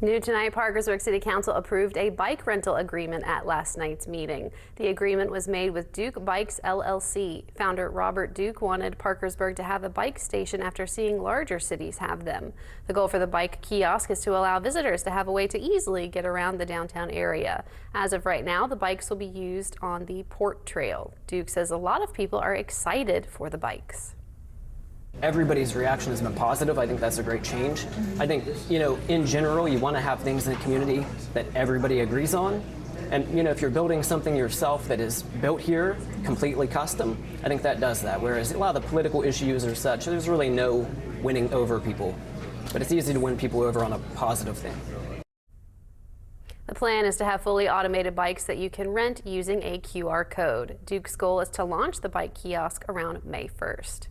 New tonight, Parkersburg City Council approved a bike rental agreement at last night's meeting. The agreement was made with Duke Bikes LLC. Founder Robert Duke wanted Parkersburg to have a bike station after seeing larger cities have them. The goal for the bike kiosk is to allow visitors to have a way to easily get around the downtown area. As of right now, the bikes will be used on the Port Trail. Duke says a lot of people are excited for the bikes. Everybody's reaction has been positive. I think that's a great change. I think, in general, you want to have things in the community that everybody agrees on. And, if you're building something yourself that is built here, completely custom, I think that does that. Whereas a lot of the political issues or such, there's really no winning over people. But it's easy to win people over on a positive thing. The plan is to have fully automated bikes that you can rent using a QR code. Duke's goal is to launch the bike kiosk around May 1st.